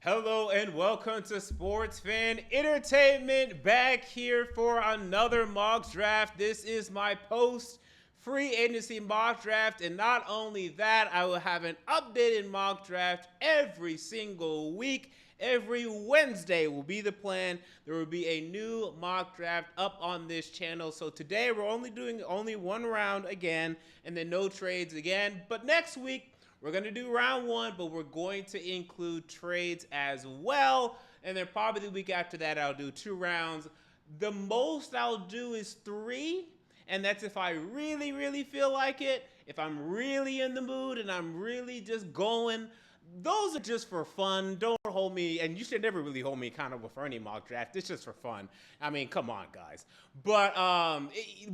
Hello and welcome to Sports Fan Entertainment, back here for another mock draft. This is my post free agency mock draft, and not only that, I will have an updated mock draft every single week. Every Wednesday will be the plan. There will be a new mock draft up on this channel. So today we're only doing one round again, and then no trades again. But next week we're going to do round one, but we're going to include trades as well. And then probably the week after that, I'll do 2 rounds. The most I'll do is 3. And that's if I really, really feel like it. If I'm really in the mood and I'm really just going. Those are just for fun. Don't hold me, and you should never really hold me accountable for any mock draft. It's just for fun. I mean, come on, guys. But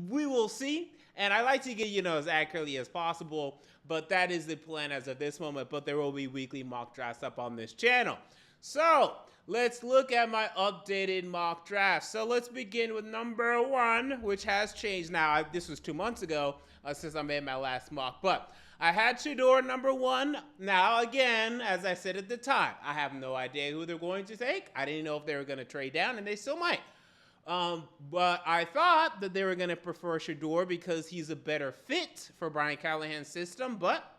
we will see. And I like to get, as accurately as possible. But that is the plan as of this moment. But there will be weekly mock drafts up on this channel. So let's look at my updated mock draft. So let's begin with number 1, which has changed now. This was 2 months ago since I made my last mock. But I had Shedeur number 1. Now, again, as I said at the time, I have no idea who they're going to take. I didn't know if they were going to trade down, and they still might. But I thought that they were going to prefer Shedeur because he's a better fit for Brian Callahan's system. But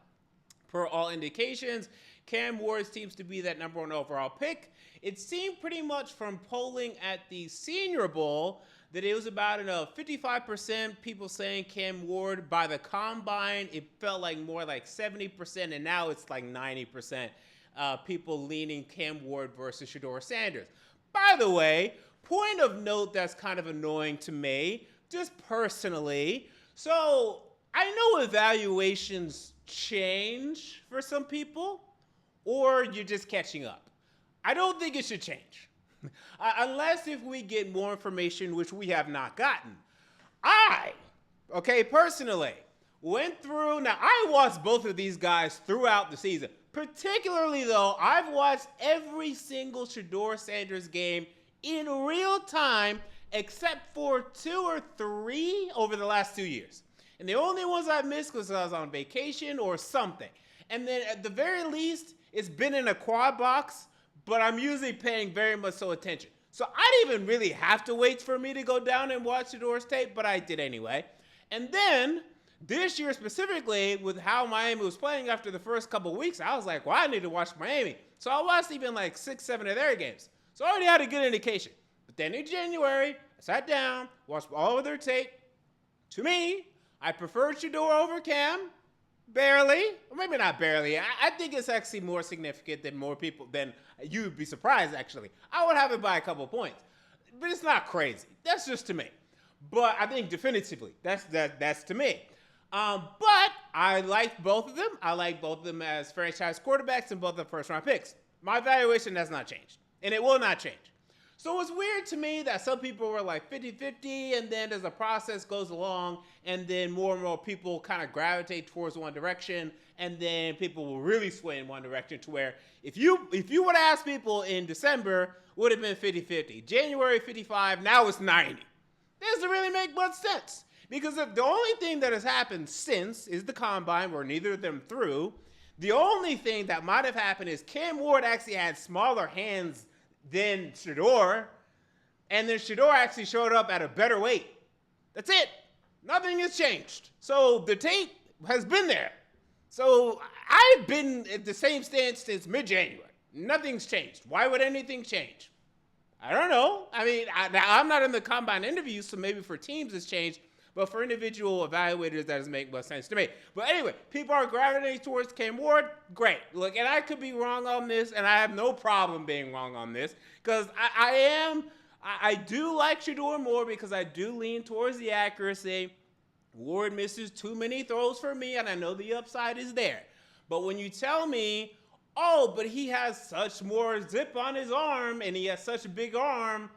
per all indications, Cam Ward seems to be that number 1 overall pick. It seemed pretty much from polling at the Senior Bowl that it was about 55% people saying Cam Ward. By the combine, it felt like more like 70%, and now it's like 90% people leaning Cam Ward versus Shedeur Sanders. By the way, point of note that's kind of annoying to me, just personally. So I know evaluations change for some people, or you're just catching up. I don't think it should change. Unless if we get more information, which we have not gotten. Personally, went through. Now, I watched both of these guys throughout the season. Particularly, though, I've watched every single Shedeur Sanders game in real time, except for 2 or 3 over the last 2 years. And the only ones I've missed because I was on vacation or something. And then at the very least, it's been in a quad box, but I'm usually paying very much so attention. So I didn't even really have to wait for me to go down and watch Shedeur's tape, but I did anyway. And then this year specifically, with how Miami was playing after the first couple weeks, I was like, well, I need to watch Miami. So I watched even like 6, 7 of their games. So I already had a good indication. But then in January, I sat down, watched all of their tape. To me, I preferred Shedeur over Cam. Barely, or maybe not barely. I think it's actually more significant than more people, than you would be surprised, actually. I would have it by a couple points, but it's not crazy. That's just to me. But I think definitively, that's to me. But I like both of them. I like both of them as franchise quarterbacks and both of them first-round picks. My evaluation has not changed, and it will not change. So it's weird to me that some people were like 50-50, and then as the process goes along, and then more and more people kind of gravitate towards one direction, and then people will really sway in one direction to where if you would ask people in December, would have been 50-50. January 55, now it's 90. That doesn't really make much sense. Because if the only thing that has happened since is the combine, where neither of them threw, the only thing that might have happened is Cam Ward actually had smaller hands than Shedeur, and then Shedeur actually showed up at a better weight. That's it. Nothing has changed. So the tape has been there. So I've been at the same stance since mid-January. Nothing's changed. Why would anything change? I don't know. I mean, I'm not in the combine interviews, so maybe for teams it's changed. But for individual evaluators, that doesn't make much sense to me. But anyway, people are gravitating towards Cam Ward. Great. Look, and I could be wrong on this, and I have no problem being wrong on this. Because I do like Shedeur more because I do lean towards the accuracy. Ward misses too many throws for me, and I know the upside is there. But when you tell me, oh, but he has such more zip on his arm, and he has such a big arm,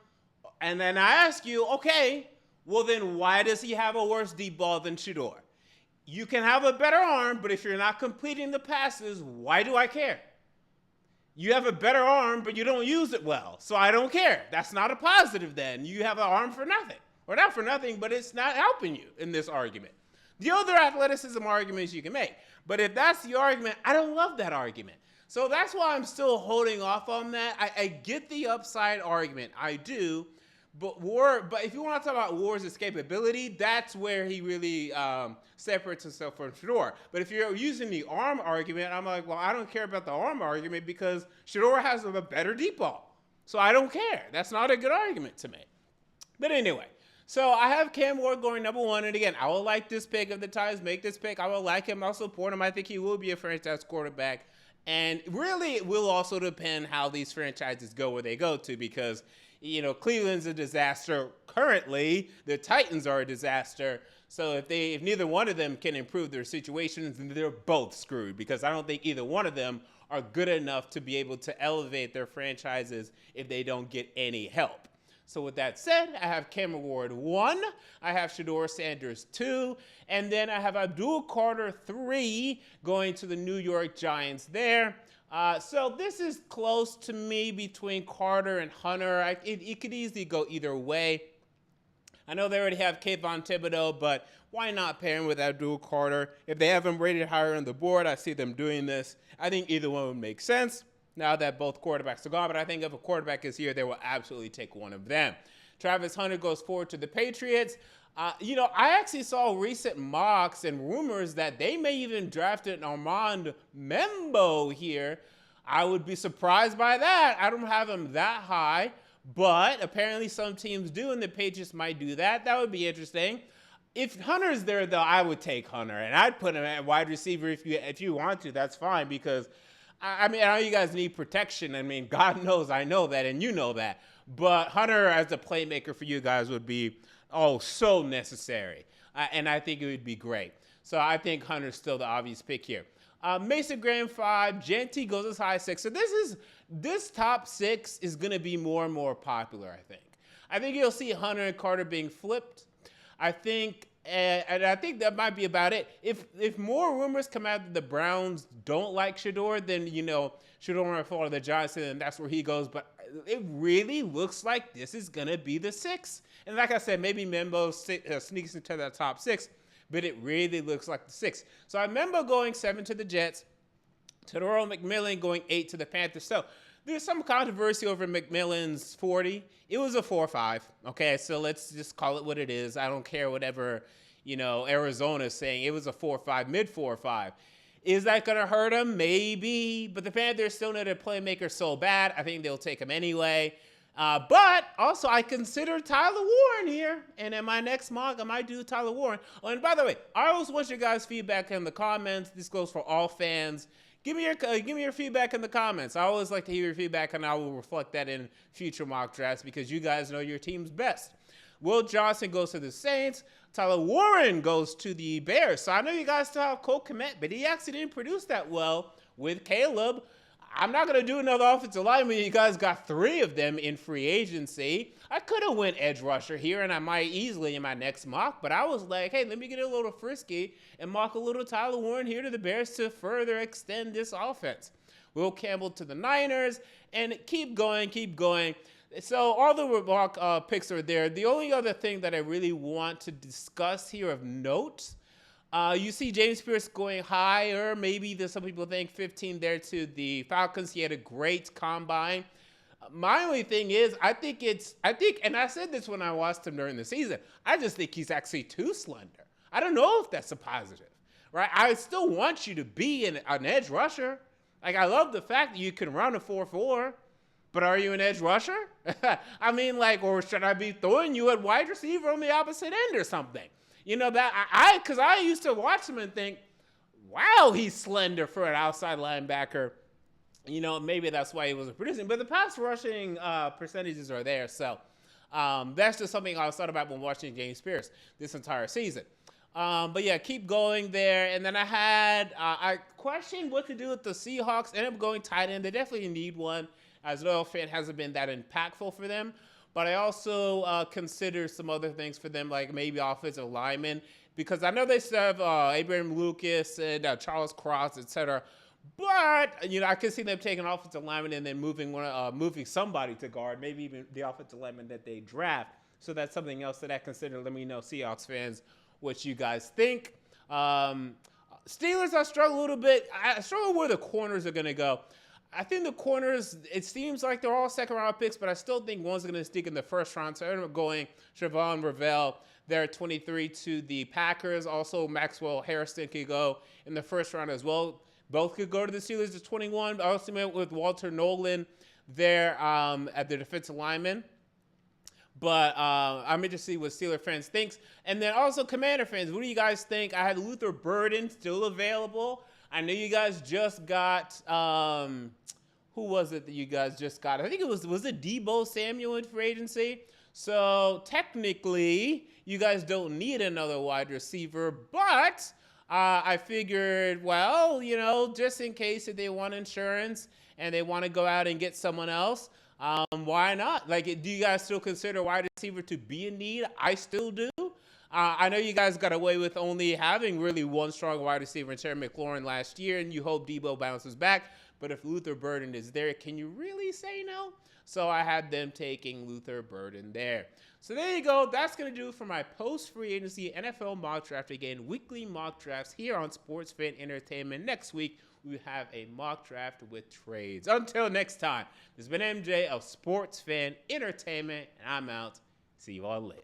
and then I ask you, okay, well, then why does he have a worse deep ball than Shedeur? You can have a better arm, but if you're not completing the passes, why do I care? You have a better arm, but you don't use it well, so I don't care. That's not a positive then. You have an arm for nothing. Or not for nothing, but it's not helping you in this argument. The other athleticism arguments you can make. But if that's the argument, I don't love that argument. So that's why I'm still holding off on that. I get the upside argument. I do. But if you want to talk about Ward's escapability, that's where he really separates himself from Shador. But if you're using the arm argument, I'm like, well, I don't care about the arm argument because Shador has a better deep ball. So I don't care. That's not a good argument to me. But anyway, so I have Cam Ward going number 1. And again, I will like this pick if the Titans make this pick. I will like him. I'll support him. I think he will be a franchise quarterback. And really, it will also depend how these franchises go where they go to because, Cleveland's a disaster currently. The Titans are a disaster. So if neither one of them can improve their situations, then they're both screwed because I don't think either one of them are good enough to be able to elevate their franchises if they don't get any help. So with that said, I have Cameron Ward 1, I have Shador Sanders 2, and then I have Abdul Carter 3 going to the New York Giants there. So this is close to me between Carter and Hunter. It could easily go either way. I know they already have Kayvon Thibodeau, but why not pair him with Abdul Carter? If they have him rated higher on the board, I see them doing this. I think either one would make sense now that both quarterbacks are gone, but I think if a quarterback is here, they will absolutely take one of them. Travis Hunter goes forward to the Patriots. I actually saw recent mocks and rumors that they may even draft an Armand Membo here. I would be surprised by that. I don't have him that high, but apparently some teams do, and the Patriots might do that. That would be interesting. If Hunter's there, though, I would take Hunter, and I'd put him at wide receiver if you want to. That's fine because I know you guys need protection. I mean, God knows I know that, and you know that. But Hunter as a playmaker for you guys would be, so necessary. And I think it would be great. So I think Hunter's still the obvious pick here. Mason Graham 5, Genty goes as high as 6. So this top 6 is going to be more and more popular, I think. I think you'll see Hunter and Carter being flipped. I think and I think that might be about it. If more rumors come out that the Browns don't like Shador, then, Shador will fall to the Giants, and that's where he goes. But it really looks like this is going to be the 6. And like I said, maybe Membo sneaks into that top 6, but it really looks like the 6. So I remember going 7 to the Jets, Tadoro McMillan going 8 to the Panthers. So there's some controversy over McMillan's 40. It was a 4.5. Okay, so let's just call it what it is. I don't care whatever, Arizona's saying. It was a 4.5, mid 4.5. Is that going to hurt him? Maybe. But the Panthers still need a playmaker so bad. I think they'll take him anyway. But also, I consider Tyler Warren here. And in my next mock, I might do Tyler Warren. Oh, and by the way, I always want your guys' feedback in the comments. This goes for all fans. Give me your feedback in the comments. I always like to hear your feedback, and I will reflect that in future mock drafts because you guys know your team's best. Will Johnson goes to the Saints. Tyler Warren goes to the Bears. So I know you guys still have Cole Kmet, but he actually didn't produce that well with Caleb. I'm not going to do another offensive lineman. You guys got 3 of them in free agency. I could have went edge rusher here, and I might easily in my next mock, but I was like, hey, let me get a little frisky and mock a little Tyler Warren here to the Bears to further extend this offense. Will Campbell to the Niners, and keep going. So all the mock picks are there. The only other thing that I really want to discuss here of note, you see James Pierce going higher. Maybe there's some people think 15 there to the Falcons. He had a great combine. My only thing is, I think, and I said this when I watched him during the season, I just think he's actually too slender. I don't know if that's a positive, right? I still want you to be an edge rusher. Like, I love the fact that you can run a 4.4, but are you an edge rusher? I mean, or should I be throwing you at wide receiver on the opposite end or something? Because I used to watch him and think, wow, he's slender for an outside linebacker. Maybe that's why he wasn't producing. But the pass rushing percentages are there. So that's just something I was thought about when watching James Pierce this entire season. But yeah, keep going there. And then I questioned what to do with the Seahawks. Ended up going tight end. They definitely need one, as Noel Fant hasn't been that impactful for them. But I also consider some other things for them, like maybe offensive linemen, because I know they still have Abraham Lucas and Charles Cross, etc. But I can see them taking offensive lineman and then moving somebody to guard, maybe even the offensive lineman that they draft. So that's something else that I consider. Let me know, Seahawks fans, what you guys think. Steelers, I struggle a little bit. I struggle where the corners are going to go. I think the corners, it seems like they're all second-round picks, but I still think one's going to stick in the first round. So I ended up going Trevon Revell there at 23 to the Packers. Also, Maxwell Harrison could go in the first round as well. Both could go to the Steelers at 21. I also went with Walter Nolan there at the defensive lineman. But I'm interested to see what Steeler fans think. And then also Commander fans, what do you guys think? I had Luther Burden still available. I know you guys just got, who was it that you guys just got? I think it was it Deebo Samuel in free agency? So technically, you guys don't need another wide receiver, but I figured, well, just in case if they want insurance and they want to go out and get someone else, why not? Like, do you guys still consider wide receiver to be in need? I still do. I know you guys got away with only having really one strong wide receiver in Terry McLaurin last year, and you hope Deebo bounces back. But if Luther Burden is there, can you really say no? So I had them taking Luther Burden there. So there you go. That's going to do it for my post-free agency NFL mock draft. Again, weekly mock drafts here on Sports Fan Entertainment. Next week, we have a mock draft with trades. Until next time, this has been MJ of Sports Fan Entertainment, and I'm out. See you all later.